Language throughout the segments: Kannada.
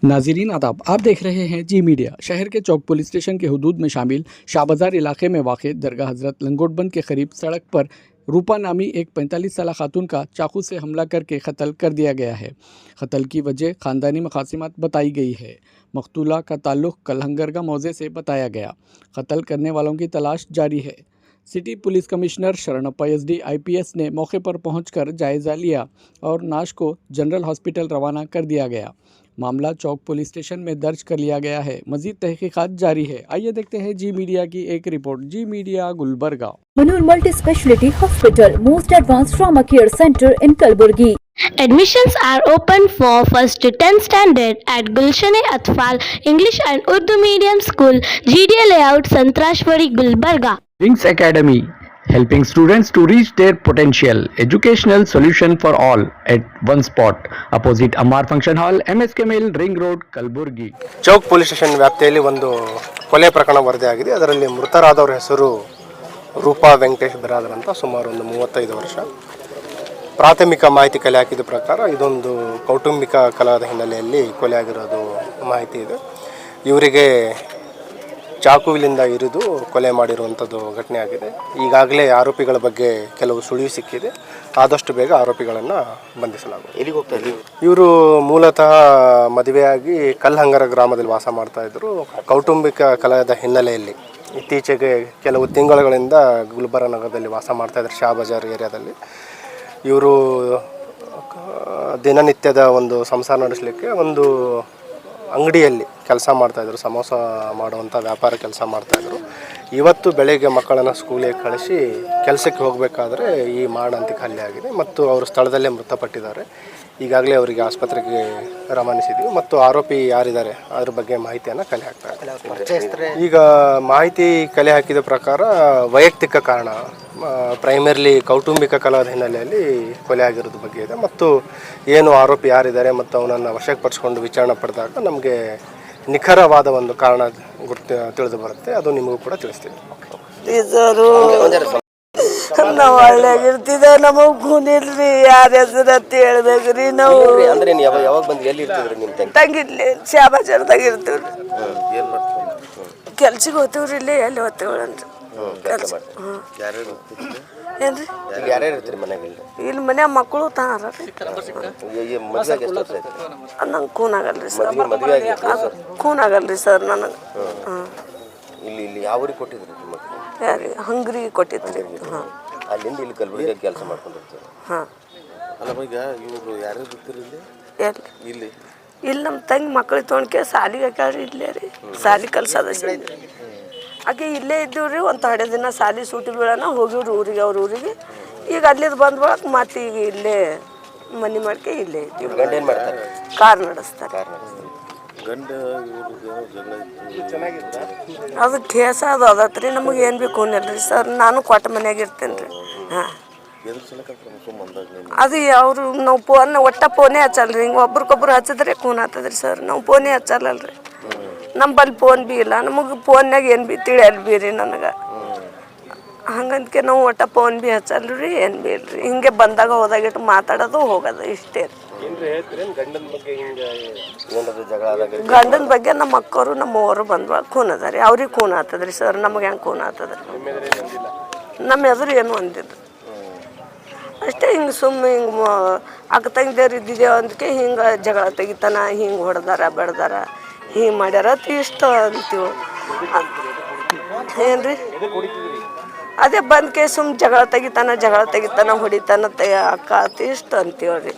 नाज़रीन आदाब, आप देख रहे हैं जी मीडिया। शहर के चौक पुलिस स्टेशन के हुदूद में शामिल शाहबाजार इलाके में वाक़ दरगाह हज़रत लंगोटबंद के करीब सड़क पर रूपा नामी एक 45 साला खातून का चाकू से हमला करके कत्ल कर दिया गया है। कत्ल की वजह ख़ानदानी मकासिमात बताई गई है। मकतूला का ताल्लुक़ कलहंगरगा मौज़े से बताया गया। कत्ल करने वालों की तलाश जारी है। City police commissioner Sharanappa SD IPS ने मौके पर पहुंचकर जायज़ा लिया और नाश को जनरल हॉस्पिटल रवाना कर दिया गया। मामला चौक पुलिस स्टेशन में दर्ज कर लिया गया है। मजीद तहकीकात जारी है। आइए देखते हैं जी मीडिया की एक रिपोर्ट। Zee media Gulbarga. Manur multi speciality hospital, most advance trauma care centre in Kalburgi. Admissions are open for 1st to 10th standard at Gulshan-e-Atfal English and Urdu Medium School, GDA Layout, Santrashwari, Gulbarga. Wings Academy, helping students to reach their potential. Educational solution for all at one spot. Opposite Amar Function Hall, MSK Mill, Ring Road, Kalburgi. Chowk police station ವ್ಯಾಪ್ತಿಯಲ್ಲಿ ಒಂದು ಕೊಲೆ ಪ್ರಕರಣ ವರದಿಯಾಗಿದೆ. ಅದರಲ್ಲಿ ಮೃತರಾದವರ ಹೆಸರು ರೂಪಾ ವೆಂಕಟೇಶ್ ಬಿರಾದರ್ ಅಂತ, ಸುಮಾರು ಒಂದು 35 ವರ್ಷ. ಪ್ರಾಥಮಿಕ ಮಾಹಿತಿ ಕಲೆ ಹಾಕಿದ ಪ್ರಕಾರ ಇದೊಂದು ಕೌಟುಂಬಿಕ ಕಲಹದ ಹಿನ್ನೆಲೆಯಲ್ಲಿ ಕೊಲೆ ಆಗಿರೋದು ಮಾಹಿತಿ ಇದೆ. ಇವರಿಗೆ ಚಾಕುವಿನಿಂದ ಇರಿದು ಕೊಲೆ ಮಾಡಿರುವಂಥದ್ದು ಘಟನೆ ಆಗಿದೆ. ಈಗಾಗಲೇ ಆರೋಪಿಗಳ ಬಗ್ಗೆ ಕೆಲವು ಸುಳಿವು ಸಿಕ್ಕಿದೆ. ಆದಷ್ಟು ಬೇಗ ಆರೋಪಿಗಳನ್ನು ಬಂಧಿಸಲಾಗುವುದು. ಎಲ್ಲಿಗೆ ಹೋಗ್ತಾ ಇದ್ದೀವಿ? ಇವರು ಮೂಲತಃ ಮದುವೆಯಾಗಿ ಕಲ್ಲಹಂಗರ ಗ್ರಾಮದಲ್ಲಿ ವಾಸ ಮಾಡ್ತಾಯಿದ್ರು. ಕೌಟುಂಬಿಕ ಕಲಹದ ಹಿನ್ನೆಲೆಯಲ್ಲಿ ಇತ್ತೀಚೆಗೆ ಕೆಲವು ತಿಂಗಳುಗಳಿಂದ ಗುಲ್ಬರ್ಗ ನಗರದಲ್ಲಿ ವಾಸ ಮಾಡ್ತಾಯಿದ್ರು, ಶಾಹಬಜಾರ್ ಏರಿಯಾದಲ್ಲಿ. ಇವರು ದಿನನಿತ್ಯದ ಒಂದು ಸಂಸಾರ ನಡೆಸಲಿಕ್ಕೆ ಒಂದು ಅಂಗಡಿಯಲ್ಲಿ ಕೆಲಸ ಮಾಡ್ತಾಯಿದ್ರು, ಸಮೋಸ ಮಾಡುವಂಥ ವ್ಯಾಪಾರ ಕೆಲಸ ಮಾಡ್ತಾಯಿದ್ರು. ಇವತ್ತು ಬೆಳಗ್ಗೆ ಮಕ್ಕಳನ್ನು ಸ್ಕೂಲಿಗೆ ಕಳಿಸಿ ಕೆಲಸಕ್ಕೆ ಹೋಗಬೇಕಾದ್ರೆ ಈ ಮಾರಣಾಂತಿಕ ಹಲ್ಲೆ ಆಗಿದೆ ಮತ್ತು ಅವರು ಸ್ಥಳದಲ್ಲೇ ಮೃತಪಟ್ಟಿದ್ದಾರೆ. ಈಗಾಗಲೇ ಅವರಿಗೆ ಆಸ್ಪತ್ರೆಗೆ ರವಾನಿಸಿದ್ವಿ ಮತ್ತು ಆರೋಪಿ ಯಾರಿದ್ದಾರೆ ಅದ್ರ ಬಗ್ಗೆ ಮಾಹಿತಿಯನ್ನು ಕಲೆ ಹಾಕ್ತಾ ಇದ್ದಾರೆ. ಈಗ ಮಾಹಿತಿ ಕಲೆ ಹಾಕಿದ ಪ್ರಕಾರ ವೈಯಕ್ತಿಕ ಕಾರಣ, ಪ್ರೈಮರ್ಲಿ ಕೌಟುಂಬಿಕ ಕಲಹದ ಹಿನ್ನೆಲೆಯಲ್ಲಿ ಕೊಲೆ ಆಗಿರೋದ್ರ ಬಗ್ಗೆ ಇದೆ. ಮತ್ತು ಏನು ಆರೋಪಿ ಯಾರಿದ್ದಾರೆ ಮತ್ತು ಅವನನ್ನು ವಶಪಡಿಸಿಕೊಂಡು ವಿಚಾರಣೆ ಪಡೆದಾಗ ನಮಗೆ ನಿಖರವಾದ ಒಂದು ಕಾರಣ ತಿಳಿದು ಬರುತ್ತೆ. ಅದು ನಿಮಗೂ ಕೂಡ ತಿಳಿಸ್ತೀವಿ. ನಾವು ಹಳ್ಳಿಯಾಗಿರ್ತಿದ್ದ, ನಮಗ್ ಕೂನಿಲ್ರಿ, ಯಾರ ಹೆಸರು ಅಂತ ಹೇಳ್ಬೇಕ್ರಿ. ನಾವು ತಂಗಿರ್ಲಿ ಶಾಬಾಜಾರ್ದಾಗ ಇರ್ತೀವ್ರಿ. ಕೆಲ್ಸಕ್ಕೆ ಹೋಗ್ತೀವ್ರಿ. ಇಲ್ಲಿ ಎಲ್ಲಿ ಹೋಗ್ತೀವನ್ರಿ ಕೆಲ್ಸ. ಏನ್ರಿ ಇಲ್ಲಿ ಮನ್ಯಾಗ ಮಕ್ಕಳು ತಾರ ನಂಗೆ ಖೂನ್ ಆಗಲ್ರಿ ಸರ್. ಖೂನ್ ಆಗಲ್ರಿ ಸರ್ ನನಗೆ. ಯಾರಿ ಹಂಗ್ರಿ ಕೊಟ್ಟಿದ್ರಿ. ಹಾಂ, ಅಲ್ಲಿಂದ ಇಲ್ಲಿ ಕಲಬುರಗಿ ಕೆಲಸ ಮಾಡ್ಕೊಂಡಿರ್ತಾರೆ. ಹಾಂ, ಇಲ್ಲಿ ಇಲ್ಲಿ ನಮ್ಮ ತಂಗಿ ಮಕ್ಳಿಗೆ ತೊಗೊಂಡ್ಕೆ ಸಾಲಿಗೆ ಹಾಕ್ಯಾಳ್ರಿ. ಇಲ್ಲೇ ರೀ ಸಾಲಿ ಕಲ್ಸದ ಆಕೆ ಇಲ್ಲೇ ಇದ್ದೀವ್ರಿ. ಒಂದು ಥೋಡೆ ದಿನ ಸಾಲಿ ಸೂಟಿ ಬೀಳೋಣ ಹೋಗಿವ್ರಿ ಊರಿಗೆ, ಅವ್ರ ಊರಿಗೆ. ಈಗ ಅಲ್ಲಿದ್ದು ಬಂದ ಬಳಕ ಮತ್ತೆ ಈಗ ಇಲ್ಲೇ ಮನೆ ಮಾಡ್ಕೆ ಇಲ್ಲೇ ಇದ್ದೀವಿ. ಗಂಡ ಏನು ಮಾಡ್ತಾರೆ? ಕಾರ್ ನಡೆಸ್ತಾರೆ. ಅದು ಕೇಸ ಅದು ಅದತ್ರಿ. ನಮಗೆ ಏನು ಬೇಕು ಅನ್ನಲ್ರಿ ಸರ್. ನಾನು ಕೊಟ್ಟ ಮನ್ಯಾಗ ಇರ್ತೇನೆ ರೀ. ಹಾಂ, ಅದು ಅವರು ನಾವು ಫೋನೇ ಹಚ್ಚಲ್ರಿ. ಹಿಂಗೆ ಒಬ್ರಿಗೊಬ್ರು ಹಚ್ಚಿದ್ರೆ ಖೂನ್ ಆಗ್ತದ್ರಿ ಸರ್. ನಾವು ಫೋನೇ ಹಚ್ಚಲ್ಲಲ್ರಿ. ನಂಬಲ್ಲಿ ಫೋನ್ ಬಿ ಇಲ್ಲ. ನಮಗೆ ಫೋನ್ಯಾಗ ಏನು ಬಿ ತಿಳಿಯಲ್ಲ ಬಿ ರೀ ನನಗೆ. ಹಂಗಂದ್ಕೆ ನಾವು ಫೋನ್ ಬಿ ಹಚ್ಚಲ್ರಿ, ಏನು ಬಿ ಇಲ್ರಿ. ಹಿಂಗೆ ಬಂದಾಗ ಹೋದಾಗ ಇಟ್ಟು ಮಾತಾಡೋದು ಹೋಗೋದು ಇಷ್ಟೇ ರೀ. ಗಂಡನ ಬಗ್ಗೆ ನಮ್ಮ ಅಕ್ಕವರು ನಮ್ಮವರು ಬಂದ್ವ ಖೂನ್ ಅದ ರೀ. ಅವ್ರಿಗೆ ಖೂನ್ ಆಗ್ತದ್ರಿ ಸರ್. ನಮಗೆ ಹೆಂಗೆ ಖೂನ್ ಆಗ್ತದ್ರಿ? ನಮ್ಮ ಎದುರು ಏನು ಅಂದಿದ್ದು ಅಷ್ಟೇ. ಹಿಂಗೆ ಸುಮ್ಮನೆ ಹಿಂಗೆ ಅಕ್ಕ ತಂಗಿದೇವ್ರು ಇದ್ದಿದ್ದೇವೆ ಅಂದಕ್ಕೆ ಹಿಂಗೆ ಜಗಳ ತೆಗಿತಾನ, ಹಿಂಗೆ ಹೊಡೆದಾರ ಬೆಡ್ದಾರ, ಹಿಂಗೆ ಮಾಡ್ಯಾರ ಇಷ್ಟ ಅಂತೀವಿ. ಏನು ರೀ ಅದೇ ಬಂದ್ಕೆ ಸುಮ್ಮನೆ ಜಗಳ ತೆಗಿತಾನ ಹೊಡಿತಾನ ಅಕ್ಕ ಇಷ್ಟ ಅಂತೀವ್ರಿ.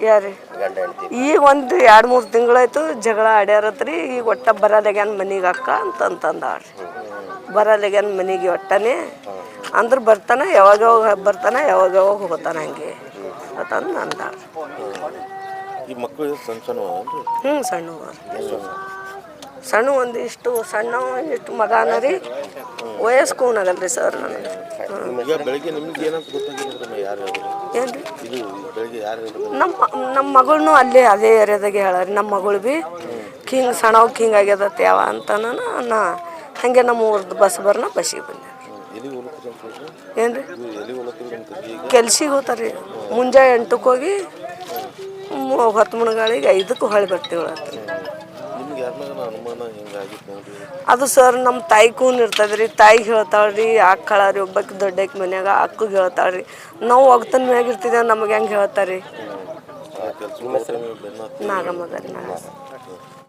ಯಾರಿ ಈಗ ಒಂದು 2-3 ತಿಂಗಳಾಯ್ತು ಜಗಳ ಆಡ್ಯಾರತ್ರಿ. ಈಗ ಒಟ್ಟ ಬರಲ್ಯಾಗ್ಯಾನ ಮನೆಗೆ ಅಕ್ಕ ಅಂತಂದಾಳ್ರಿ. ಬರಲ್ಯಾಗ್ಯಾನ ಮನೆಗೆ ಒಟ್ಟನೆ ಅಂದ್ರೆ ಬರ್ತಾನ, ಯಾವಾಗ ಬರ್ತಾನ, ಯಾವಾಗ ಹೋಗ್ತಾನ, ಹಂಗೆ ಅಂತಂದು ಅಂದಾಳ್ರಿ. ಹ್ಞೂ, ಸಣ್ಣ ಒಂದಿಷ್ಟು ಸಣ್ಣ ಇಷ್ಟು ಮಗನ ರೀ. ವಯಸ್ಸು ಖೂನ್ ಆಗಲ್ರಿ ಸರ್ ನನಗೆ. ಏನ್ರಿ ನಮ್ಮ ಮಗಳನ್ನೂ ಅಲ್ಲೇ ಅದೇ ಏರಿಯಾದಾಗೆ ಹೇಳಾರಿ. ನಮ್ಮ ಮಗಳು ಬಿ ಹಿಂಗೆ ಸಣ್ಣವ್ ಹಿಂಗೆ ಆಗ್ಯದತ್ತೆ ಯಾವ ಅಂತ ನಾ ಹಾಗೆ ನಮ್ಮ ಊರ್ದು ಬಸ್ ಬರ್ನ ಬಸ್ಸಿಗೆ ಬಂದೆ. ಏನ್ರಿ ಕೆಲ್ಸಿಗೆ ಹೋಗ್ತಾರೆ ರೀ. ಮುಂಜಾನೆ 8ಕ್ಕೆ ಹೋಗಿ ಹೊತ್ತು ಮುಣಗಾಳಿಗೆ 5ಕ್ಕೆ ಹೊಳ್ಳಿ ಬರ್ತೀವಿ ನಿಮ್ಗೆ ಯಾರನ್ನ ಅನುಮಾನ ಹಿಂಗಾಗಿತ್ತು ನೋಡ್ರಿ ಅದು ಸರ್ ನಮ್ಮ ತಾಯಿ ಕೂನ್ ಇರ್ತದ್ರಿ ತಾಯಿಗೆ ಹೇಳ್ತಾಳ್ರಿ ಆಕ್ಕಳಾರಿ ಒಬ್ಬಕ್ಕೆ ದೊಡ್ಡಕ್ಕೆ ಮನ್ಯಾಗ ಅಕ್ಕಗೆ ಹೇಳ್ತಾಳ್ರಿ ನಾವು ಒಗ್ತನ ಮ್ಯಾಗ ಇರ್ತಿದ್ದೇವೆ ನಮಗೆ ಹೆಂಗೆ ಹೇಳ್ತಾರೆ ಆ ಕೆಲಸ ನಾಗಮ್ಮದರಿ ನಾನು